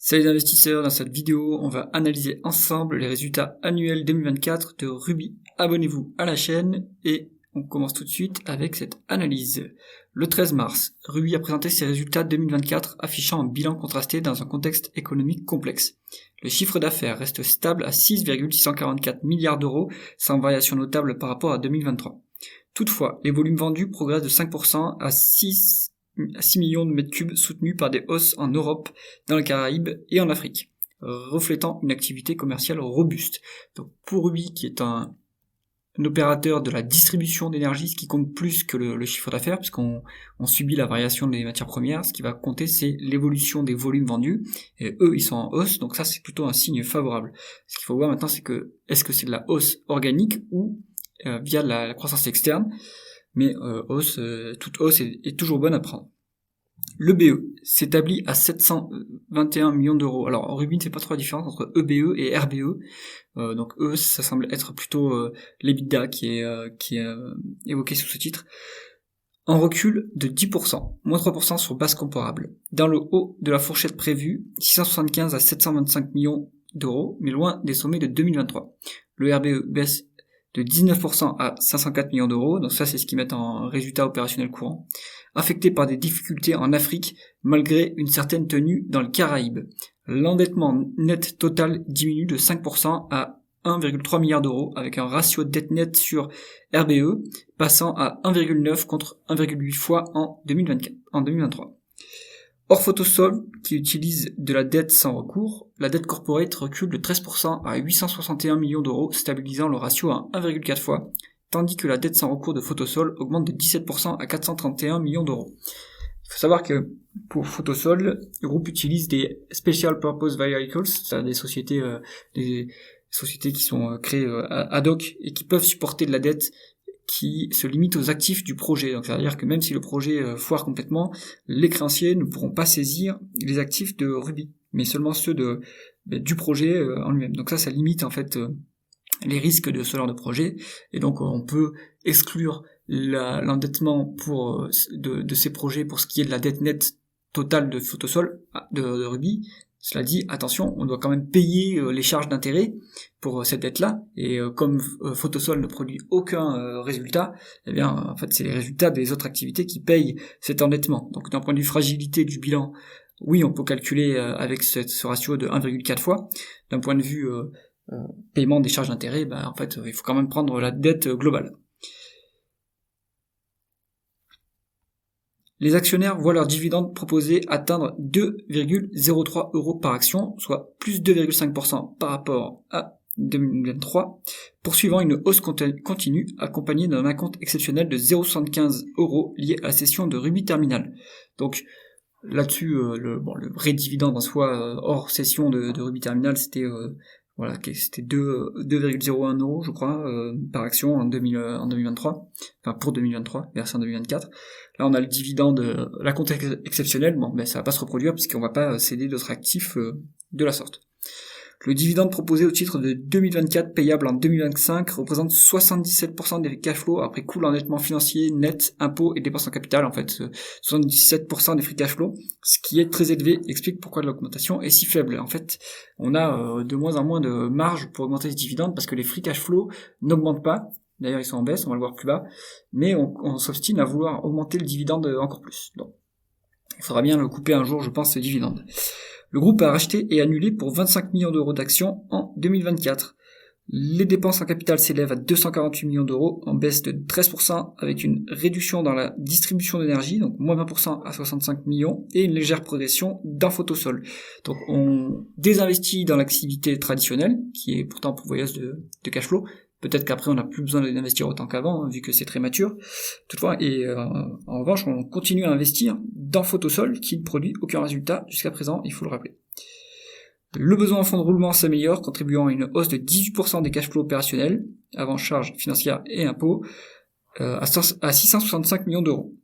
Salut les investisseurs, dans cette vidéo, on va analyser ensemble les résultats annuels 2024 de Ruby. Abonnez-vous à la chaîne et on commence tout de suite avec cette analyse. Le 13 mars, Ruby a présenté ses résultats 2024 affichant un bilan contrasté dans un contexte économique complexe. Le chiffre d'affaires reste stable à 6,644 milliards d'euros, sans variation notable par rapport à 2023. Toutefois, les volumes vendus progressent de 5% à 6 millions de mètres cubes soutenus par des hausses en Europe, dans les Caraïbes et en Afrique, reflétant une activité commerciale robuste. Donc pour Ruby, qui est un opérateur de la distribution d'énergie, ce qui compte plus que le chiffre d'affaires, puisqu'on subit la variation des matières premières, ce qui va compter c'est l'évolution des volumes vendus, et eux ils sont en hausse, donc ça c'est plutôt un signe favorable. Ce qu'il faut voir maintenant c'est que, est-ce que c'est de la hausse organique ou via la croissance externe, mais toute hausse est toujours bonne à prendre. Le BE s'établit à 721 millions d'euros. Alors Ruby ne fait pas trop la différence entre EBE et RBE. Donc eux, ça semble être plutôt l'EBITDA qui est évoqué sous ce titre. En recul de 10%, moins 3% sur base comparable. Dans le haut de la fourchette prévue, 675 à 725 millions d'euros, mais loin des sommets de 2023. Le RBE baisse de 19% à 504 millions d'euros, donc ça c'est ce qu'ils mettent en résultat opérationnel courant, affecté par des difficultés en Afrique malgré une certaine tenue dans le Caraïbes. L'endettement net total diminue de 5% à 1,3 milliard d'euros avec un ratio de dette nette sur RBE passant à 1,9 contre 1,8 fois en 2023. Hors Photosol, qui utilise de la dette sans recours, la dette corporate recule de 13% à 861 millions d'euros, stabilisant le ratio à 1,4 fois, tandis que la dette sans recours de Photosol augmente de 17% à 431 millions d'euros. Il faut savoir que pour Photosol, le groupe utilise des Special Purpose Vehicles, c'est-à-dire des sociétés qui sont créées ad hoc et qui peuvent supporter de la dette qui se limite aux actifs du projet. Donc c'est-à-dire que même si le projet foire complètement, les créanciers ne pourront pas saisir les actifs de Ruby, mais seulement ceux du projet en lui-même. Donc ça limite en fait les risques de ce genre de projet, et donc on peut exclure l'endettement de ces projets pour ce qui est de la dette nette totale de Photosol, de Ruby. Cela dit, attention, on doit quand même payer les charges d'intérêt pour cette dette-là, et comme Photosol ne produit aucun résultat, eh bien, en fait, c'est les résultats des autres activités qui payent cet endettement. Donc, d'un point de vue fragilité du bilan, oui, on peut calculer avec ce ratio de 1,4 fois. D'un point de vue paiement des charges d'intérêt, en fait, il faut quand même prendre la dette globale. Les actionnaires voient leur dividende proposé atteindre 2,03 euros par action, soit plus 2,5% par rapport à 2023, poursuivant une hausse continue accompagnée d'un acompte exceptionnel de 0,75 euros lié à la cession de Ruby Terminal. Donc là-dessus, le vrai dividende en soi, hors cession de Ruby Terminal, c'était 2,01 euros, je crois, par action en 2023, enfin pour 2023, version 2024. Là, on a le dividende, la compte exceptionnelle, ça va pas se reproduire puisqu'on va pas céder d'autres actifs de la sorte. Le dividende proposé au titre de 2024 payable en 2025 représente 77% des cash flows après coût l'endettement financier, net, impôts et dépenses en capital, en fait 77% des free cash flows, ce qui est très élevé, explique pourquoi l'augmentation est si faible. En fait, on a de moins en moins de marge pour augmenter ce dividende parce que les free cash flows n'augmentent pas. D'ailleurs, ils sont en baisse, on va le voir plus bas, mais on s'obstine à vouloir augmenter le dividende encore plus. Donc, il faudra bien le couper un jour, je pense, ce dividende. Le groupe a racheté et annulé pour 25 millions d'euros d'actions en 2024. Les dépenses en capital s'élèvent à 248 millions d'euros, en baisse de 13%, avec une réduction dans la distribution d'énergie, donc moins 20% à 65 millions, et une légère progression dans Photosol. Donc on désinvestit dans l'activité traditionnelle, qui est pourtant pourvoyeuse de cash flow. Peut-être qu'après on n'a plus besoin d'investir autant qu'avant, vu que c'est très mature. Toutefois, et en revanche, on continue à investir dans Photosol, qui ne produit aucun résultat jusqu'à présent, il faut le rappeler. Le besoin en fonds de roulement s'améliore, contribuant à une hausse de 18% des cash flows opérationnels, avant charges financières et impôts, à 665 millions d'euros.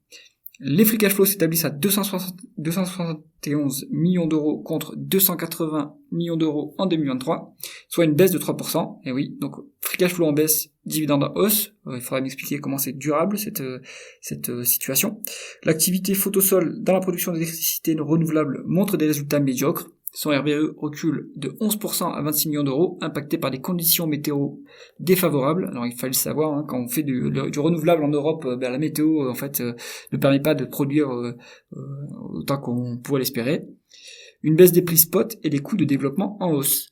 Les free cash flows s'établissent à 271 millions d'euros contre 280 millions d'euros en 2023, soit une baisse de 3%. Et oui, donc free cash flow en baisse, dividende en hausse. Il faudra m'expliquer comment c'est durable cette situation. L'activité Photosol dans la production d'électricité renouvelable montre des résultats médiocres. Son RBE recule de 11% à 26 millions d'euros, impacté par des conditions météo défavorables. Alors il fallait le savoir, hein, quand on fait du renouvelable en Europe, la météo en fait ne permet pas de produire autant qu'on pourrait l'espérer. Une baisse des prix spot et des coûts de développement en hausse.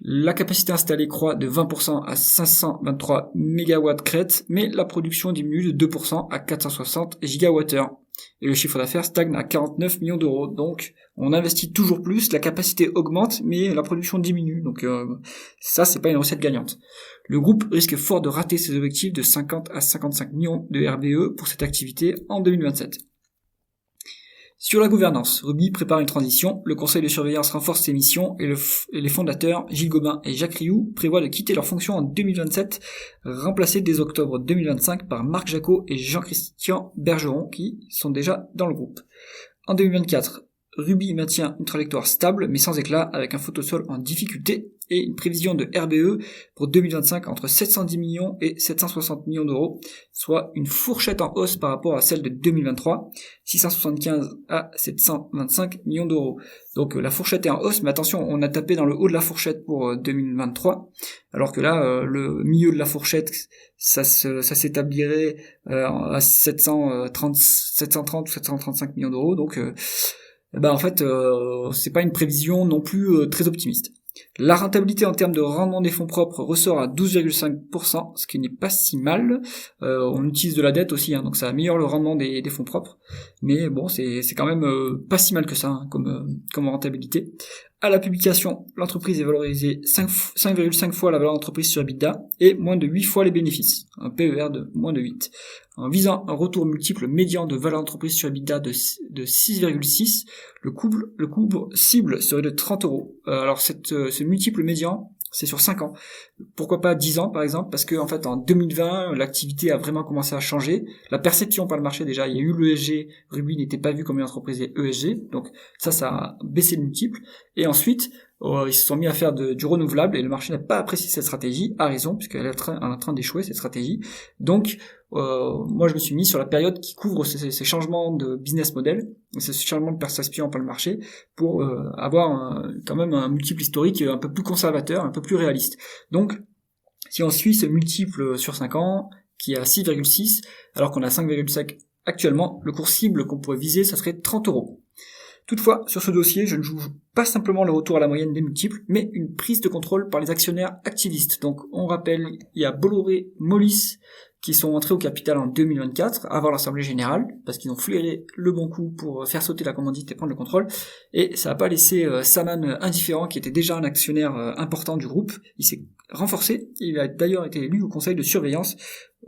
La capacité installée croît de 20% à 523 MW crête, mais la production diminue de 2% à 460 GWh. Et le chiffre d'affaires stagne à 49 millions d'euros. Donc, on investit toujours plus, la capacité augmente, mais la production diminue. Donc, ça, c'est pas une recette gagnante. Le groupe risque fort de rater ses objectifs de 50 à 55 millions de RBE pour cette activité en 2027. Sur la gouvernance, Ruby prépare une transition, le conseil de surveillance renforce ses missions et les fondateurs, Gilles Gobin et Jacques Rioux, prévoient de quitter leurs fonctions en 2027, remplacés dès octobre 2025 par Marc Jacot et Jean-Christian Bergeron, qui sont déjà dans le groupe. En 2024, Ruby maintient une trajectoire stable mais sans éclat, avec un photosol en difficulté et une prévision de RBE pour 2025 entre 710 millions et 760 millions d'euros, soit une fourchette en hausse par rapport à celle de 2023, 675 à 725 millions d'euros. Donc la fourchette est en hausse, mais attention, on a tapé dans le haut de la fourchette pour 2023, alors que là, le milieu de la fourchette, ça s'établirait à 730 ou 735 millions d'euros, donc en fait, c'est pas une prévision non plus très optimiste. La rentabilité en termes de rendement des fonds propres ressort à 12,5%, ce qui n'est pas si mal. On utilise de la dette aussi, hein, donc ça améliore le rendement des fonds propres. Mais bon, c'est quand même pas si mal que ça, hein, comme rentabilité. À la publication, l'entreprise est valorisée 5,5 fois la valeur d'entreprise sur EBITDA et moins de 8 fois les bénéfices, un PER de moins de 8. En visant un retour multiple médian de valeur d'entreprise sur EBITDA de 6,6, le coût cible serait de 30 euros. Alors ce multiple médian, c'est sur 5 ans. Pourquoi pas 10 ans par exemple, parce que en fait en 2020, l'activité a vraiment commencé à changer. La perception par le marché, déjà, il y a eu l'ESG, Ruby n'était pas vu comme une entreprise ESG, donc ça a baissé le multiple. Et ensuite, ils se sont mis à faire du renouvelable et le marché n'a pas apprécié cette stratégie, à raison, puisqu'elle est en train d'échouer cette stratégie. Donc moi je me suis mis sur la période qui couvre ces changements de business model, ces changements de perception par le marché, pour avoir quand même un multiple historique un peu plus conservateur, un peu plus réaliste. Donc si on suit ce multiple sur 5 ans, qui est à 6,6, alors qu'on a 5,5 actuellement, le cours cible qu'on pourrait viser, ça serait 30 euros. Toutefois, sur ce dossier, je ne joue pas simplement le retour à la moyenne des multiples, mais une prise de contrôle par les actionnaires activistes. Donc, on rappelle, il y a Bolloré, Moelis, qui sont entrés au capital en 2024, avant l'Assemblée Générale, parce qu'ils ont flairé le bon coup pour faire sauter la commandite et prendre le contrôle, et ça n'a pas laissé Saman indifférent, qui était déjà un actionnaire important du groupe. Il s'est renforcé, il a d'ailleurs été élu au conseil de surveillance.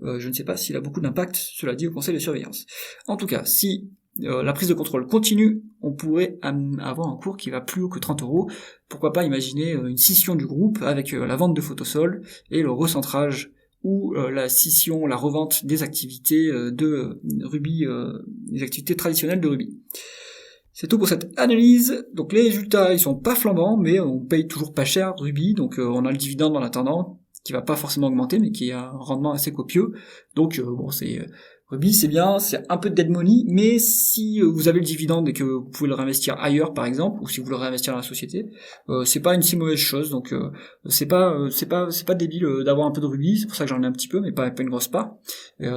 Je ne sais pas s'il a beaucoup d'impact, cela dit, au conseil de surveillance. En tout cas, si la prise de contrôle continue, on pourrait avoir un cours qui va plus haut que 30 euros. Pourquoi pas imaginer une scission du groupe avec la vente de Photosol et le recentrage ou la scission, la revente des activités de Ruby, des activités traditionnelles de Ruby. C'est tout pour cette analyse. Donc les résultats, ils sont pas flambants, mais on paye toujours pas cher Ruby, donc on a le dividende en attendant, qui va pas forcément augmenter, mais qui a un rendement assez copieux. Donc Ruby, c'est bien, c'est un peu de dead money, mais si vous avez le dividende et que vous pouvez le réinvestir ailleurs, par exemple, ou si vous le réinvestir dans la société, c'est pas une si mauvaise chose. Donc c'est pas débile d'avoir un peu de Ruby. C'est pour ça que j'en ai un petit peu, mais pas une grosse part.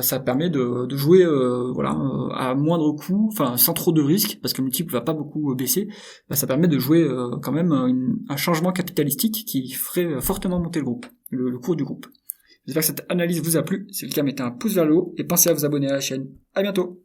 Ça permet de jouer à moindre coût, enfin sans trop de risques, parce que le multiple va pas beaucoup baisser. Ça permet de jouer quand même un changement capitalistique qui ferait fortement monter le cours du groupe. J'espère que cette analyse vous a plu. Si c'est le cas, mettez un pouce vers le haut et pensez à vous abonner à la chaîne. À bientôt!